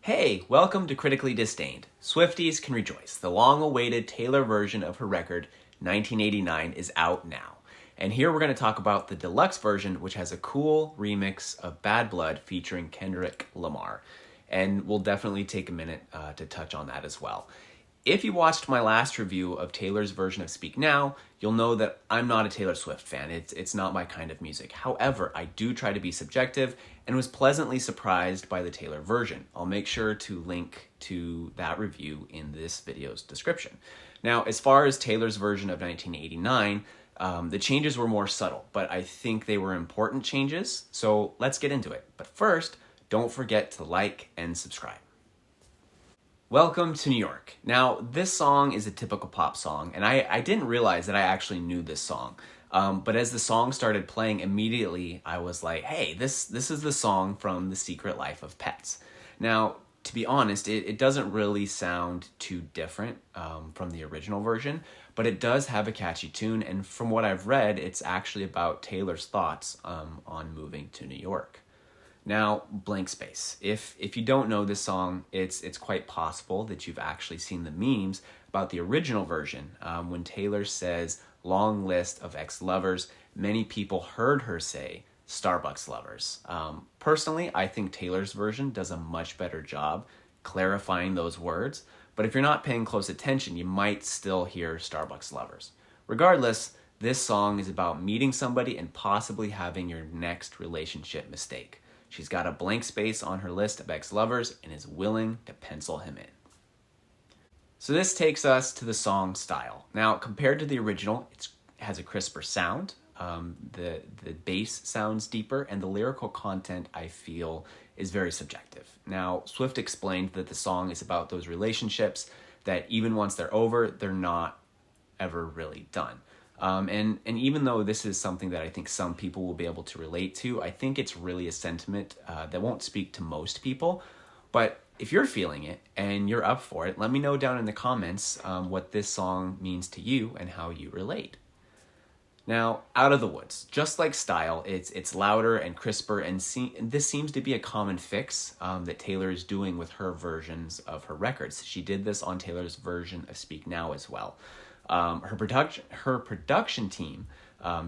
Hey, welcome to Critically Disdained. Swifties can rejoice. The long-awaited Taylor version of her record, 1989, is out now. And here we're going to talk about the deluxe version, which has a cool remix of Bad Blood featuring Kendrick Lamar. And we'll definitely take a minute to touch on that as well. If you watched my last review of Taylor's version of Speak Now, you'll know that I'm not a Taylor Swift fan. It's not my kind of music. However, I do try to be subjective and was pleasantly surprised by the Taylor version. I'll make sure to link to that review in this video's description. Now, as far as Taylor's version of 1989, the changes were more subtle, but I think they were important changes, so let's get into it. But first, don't forget to like and subscribe. Welcome to New York. Now, this song is a typical pop song, and I didn't realize that I actually knew this song. But as the song started playing, immediately I was like, hey, this is the song from The Secret Life of Pets. Now, to be honest, it doesn't really sound too different from the original version, but it does have a catchy tune, and from what I've read, it's actually about Taylor's thoughts on moving to New York. Now, blank space. If you don't know this song, it's quite possible that you've actually seen the memes about the original version. When Taylor says, long list of ex-lovers, many people heard her say, Starbucks lovers. Personally, I think Taylor's version does a much better job clarifying those words, but if you're not paying close attention, you might still hear Starbucks lovers. Regardless, this song is about meeting somebody and possibly having your next relationship mistake. She's got a blank space on her list of ex-lovers and is willing to pencil him in. So this takes us to the song style. Now, compared to the original, it has a crisper sound. The bass sounds deeper, and the lyrical content, I feel, is very subjective. Now, Swift explained that the song is about those relationships that even once they're over, they're not ever really done. And even though this is something that I think some people will be able to relate to, I think it's really a sentiment that won't speak to most people. But if you're feeling it and you're up for it, let me know down in the comments what this song means to you and how you relate. Now, Out of the Woods, just like style, it's louder and crisper, and this seems to be a common fix that Taylor is doing with her versions of her records. She did this on Taylor's version of Speak Now as well. Her production team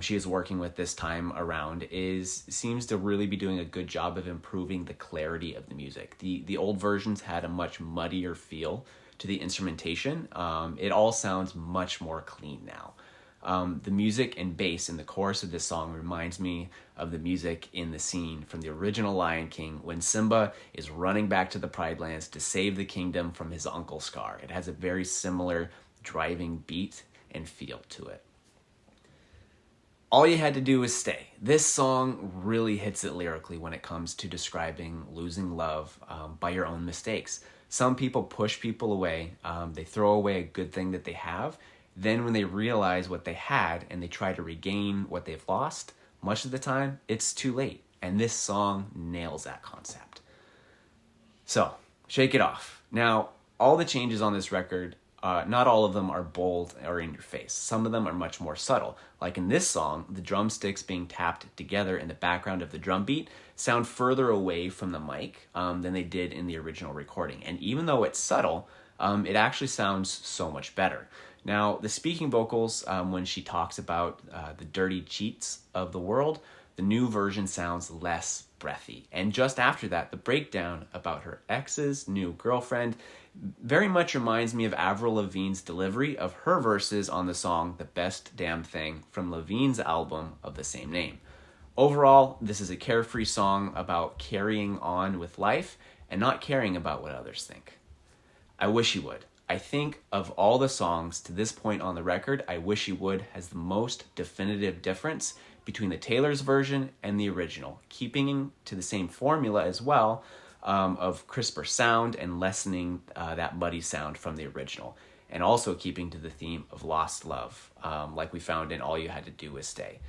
she is working with this time around seems to really be doing a good job of improving the clarity of the music. The old versions had a much muddier feel to the instrumentation. It all sounds much more clean now. The music and bass in the chorus of this song reminds me of the music in the scene from the original Lion King when Simba is running back to the Pride Lands to save the kingdom from his uncle Scar. It has a very similar driving beat and feel to it. All You Had to Do Was Stay. This song really hits it lyrically when it comes to describing losing love by your own mistakes. Some people push people away. They throw away a good thing that they have. Then when they realize what they had and they try to regain what they've lost, much of the time, it's too late. And this song nails that concept. So, shake it off. Now, all the changes on this record, not all of them are bold or in your face. Some of them are much more subtle. Like in this song, the drumsticks being tapped together in the background of the drum beat sound further away from the mic than they did in the original recording. And even though it's subtle, it actually sounds so much better. Now, the speaking vocals, when she talks about the dirty cheats of the world, the new version sounds less breathy. And just after that, the breakdown about her ex's new girlfriend very much reminds me of Avril Lavigne's delivery of her verses on the song The Best Damn Thing from Lavigne's album of the same name. Overall, this is a carefree song about carrying on with life and not caring about what others think. I Wish You Would. I think of all the songs to this point on the record, I Wish You Would has the most definitive difference between the Taylor's version and the original, keeping to the same formula as well of crisper sound and lessening that muddy sound from the original, and also keeping to the theme of lost love, like we found in All You Had to Do Was Stay.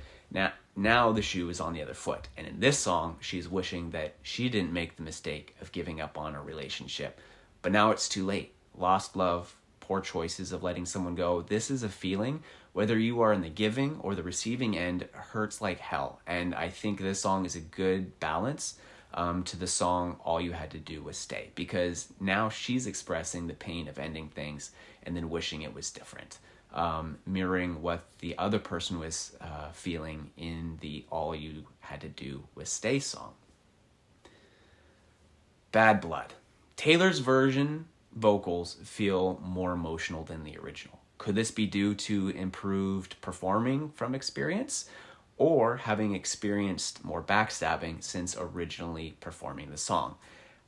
Now the shoe is on the other foot, and in this song, she's wishing that she didn't make the mistake of giving up on a relationship, but now it's too late. Lost love, poor choices of letting someone go. This is a feeling, whether you are in the giving or the receiving end, hurts like hell. And I think this song is a good balance to the song All You Had to Do Was Stay, because now she's expressing the pain of ending things and then wishing it was different, mirroring what the other person was feeling in the All You Had to Do Was Stay song. Bad Blood. Taylor's version vocals feel more emotional than the original. Could this be due to improved performing from experience, or having experienced more backstabbing since originally performing the song?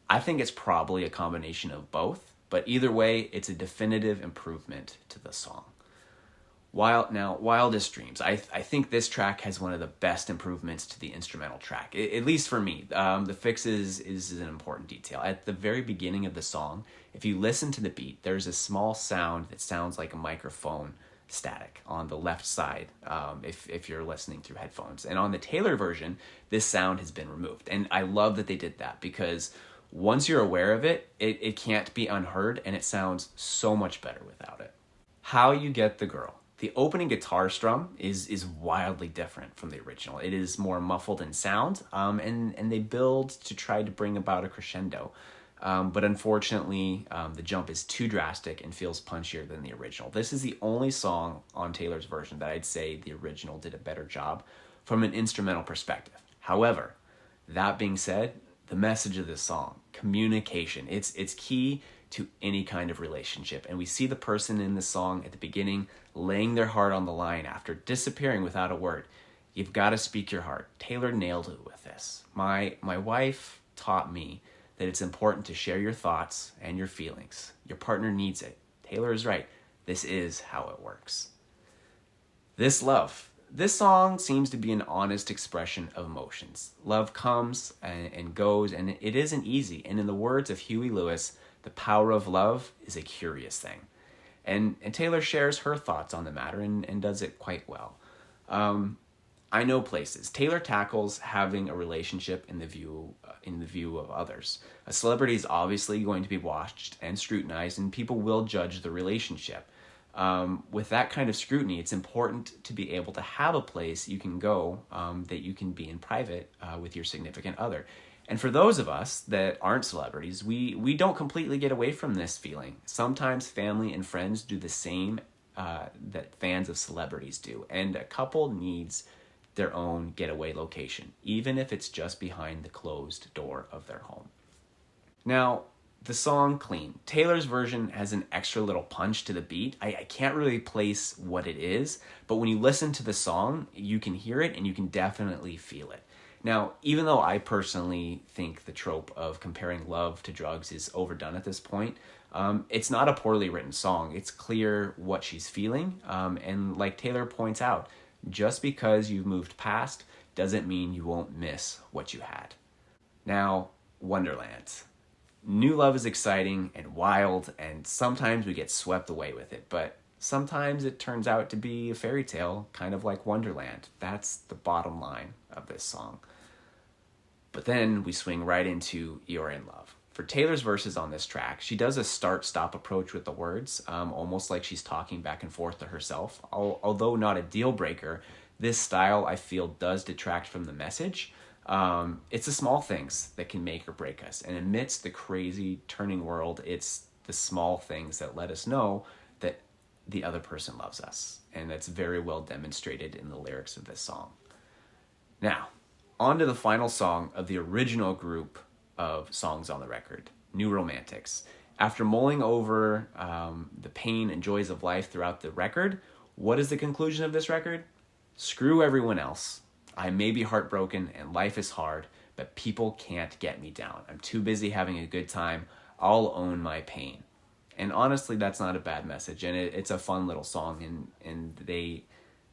I think it's probably a combination of both, but either way, it's a definitive improvement to the song. Wildest Dreams. I think this track has one of the best improvements to the instrumental track, at least for me. The fix is an important detail. At the very beginning of the song, if you listen to the beat, there's a small sound that sounds like a microphone static on the left side, if you're listening through headphones. And on the Taylor version, this sound has been removed. And I love that they did that, because once you're aware of it, it can't be unheard, and it sounds so much better without it. How You Get the Girl. The opening guitar strum is wildly different from the original. It is more muffled in sound, and they build to try to bring about a crescendo. But unfortunately, the jump is too drastic and feels punchier than the original. This is the only song on Taylor's version that I'd say the original did a better job from an instrumental perspective. However, that being said, the message of this song, communication, it's key to any kind of relationship. And we see the person in the song at the beginning laying their heart on the line after disappearing without a word. You've got to speak your heart. Taylor nailed it with this. My wife taught me that it's important to share your thoughts and your feelings. Your partner needs it. Taylor is right. This is how it works. This Love. This song seems to be an honest expression of emotions. Love comes and goes, and it isn't easy. And in the words of Huey Lewis, the power of love is a curious thing. And Taylor shares her thoughts on the matter and does it quite well. I Know Places. Taylor tackles having a relationship in the view of others. A celebrity is obviously going to be watched and scrutinized, and people will judge the relationship. With that kind of scrutiny, it's important to be able to have a place you can go that you can be in private with your significant other. And for those of us that aren't celebrities, we don't completely get away from this feeling. Sometimes family and friends do the same that fans of celebrities do, and a couple needs their own getaway location, even if it's just behind the closed door of their home. Now, the song Clean. Taylor's version has an extra little punch to the beat. I can't really place what it is, but when you listen to the song, you can hear it and you can definitely feel it. Now, even though I personally think the trope of comparing love to drugs is overdone at this point, it's not a poorly written song. It's clear what she's feeling, and like Taylor points out, just because you've moved past doesn't mean you won't miss what you had. Now, Wonderland. New love is exciting and wild, and sometimes we get swept away with it, but sometimes it turns out to be a fairy tale, kind of like Wonderland. That's the bottom line of this song. But then we swing right into You're in Love. For Taylor's verses on this track, she does a start-stop approach with the words, almost like she's talking back and forth to herself. Although not a deal breaker, this style, I feel, does detract from the message. It's the small things that can make or break us. And amidst the crazy turning world, it's the small things that let us know that the other person loves us. And that's very well demonstrated in the lyrics of this song. Now, on to the final song of the original group of songs on the record, New Romantics. After mulling over the pain and joys of life throughout the record, what is the conclusion of this record? Screw everyone else. I may be heartbroken and life is hard, but people can't get me down. I'm too busy having a good time. I'll own my pain. And honestly, that's not a bad message, and it's a fun little song, and they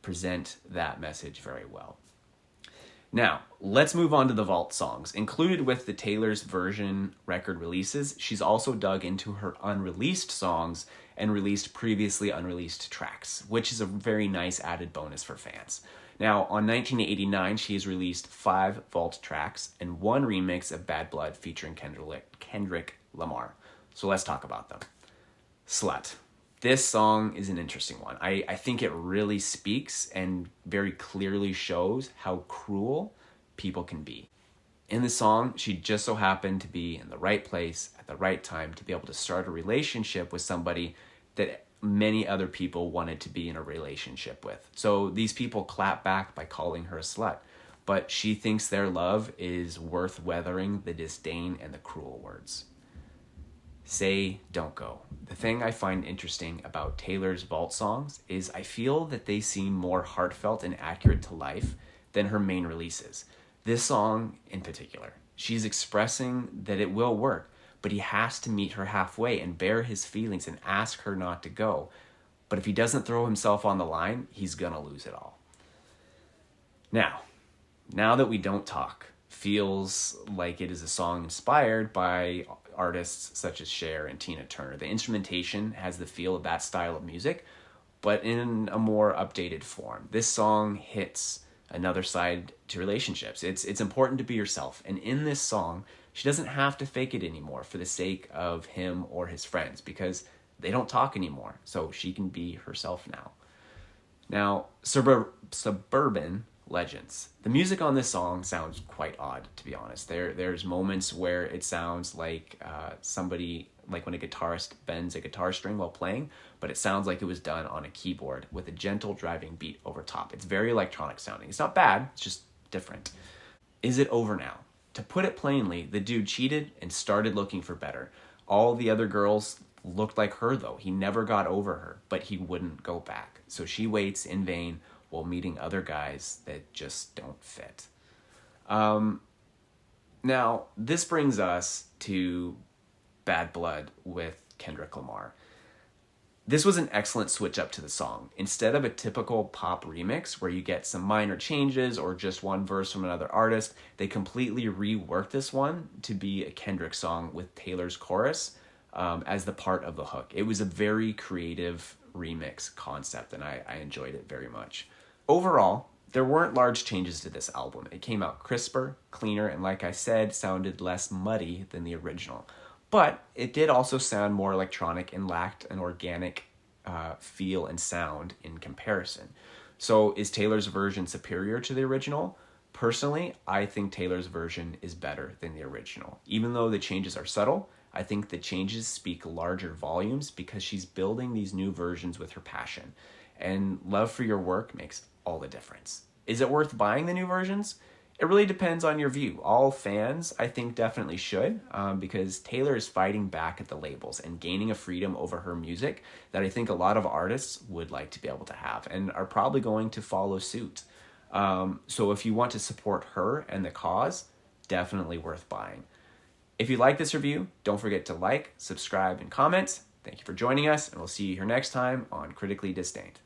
present that message very well. Now, let's move on to the vault songs. Included with the Taylor's version record releases, she's also dug into her unreleased songs and released previously unreleased tracks, which is a very nice added bonus for fans. Now, on 1989, she has released 5 vault tracks and 1 remix of Bad Blood featuring Kendrick Lamar. So let's talk about them. Slut. This song is an interesting one. I think it really speaks and very clearly shows how cruel people can be. In the song, she just so happened to be in the right place at the right time to be able to start a relationship with somebody that many other people wanted to be in a relationship with. So these people clap back by calling her a slut, but she thinks their love is worth weathering the disdain and the cruel words. Say, don't go. The thing I find interesting about Taylor's vault songs is I feel that they seem more heartfelt and accurate to life than her main releases. This song in particular, she's expressing that it will work, but he has to meet her halfway and bear his feelings and ask her not to go. But if he doesn't throw himself on the line, he's gonna lose it all. Now that we don't talk feels like it is a song inspired by artists such as Cher and Tina Turner. The instrumentation has the feel of that style of music, but in a more updated form. This song hits another side to relationships. It's important to be yourself. And in this song, she doesn't have to fake it anymore for the sake of him or his friends because they don't talk anymore. So she can be herself now. Now, Suburban Legends. The music on this song sounds quite odd, to be honest. There's moments where it sounds like somebody, like when a guitarist bends a guitar string while playing, but it sounds like it was done on a keyboard with a gentle driving beat over top. It's very electronic sounding. It's not bad, it's just different. Is it over now? To put it plainly, the dude cheated and started looking for better. All the other girls looked like her though. He never got over her, but he wouldn't go back. So she waits in vain while meeting other guys that just don't fit. Now, this brings us to Bad Blood with Kendrick Lamar. This was an excellent switch up to the song. Instead of a typical pop remix where you get some minor changes or just one verse from another artist, they completely reworked this one to be a Kendrick song with Taylor's chorus as the part of the hook. It was a very creative remix concept, and I enjoyed it very much. Overall, there weren't large changes to this album. It came out crisper, cleaner, and like I said, sounded less muddy than the original. But it did also sound more electronic and lacked an organic feel and sound in comparison. So is Taylor's version superior to the original? Personally, I think Taylor's version is better than the original. Even though the changes are subtle, I think the changes speak larger volumes because she's building these new versions with her passion. And love for your work makes all the difference. Is it worth buying the new versions? It really depends on your view. All fans, I think, definitely should because Taylor is fighting back at the labels and gaining a freedom over her music that I think a lot of artists would like to be able to have and are probably going to follow suit. So if you want to support her and the cause, definitely worth buying. If you like this review, don't forget to like, subscribe, and comment. Thank you for joining us, and we'll see you here next time on Critically Disdained.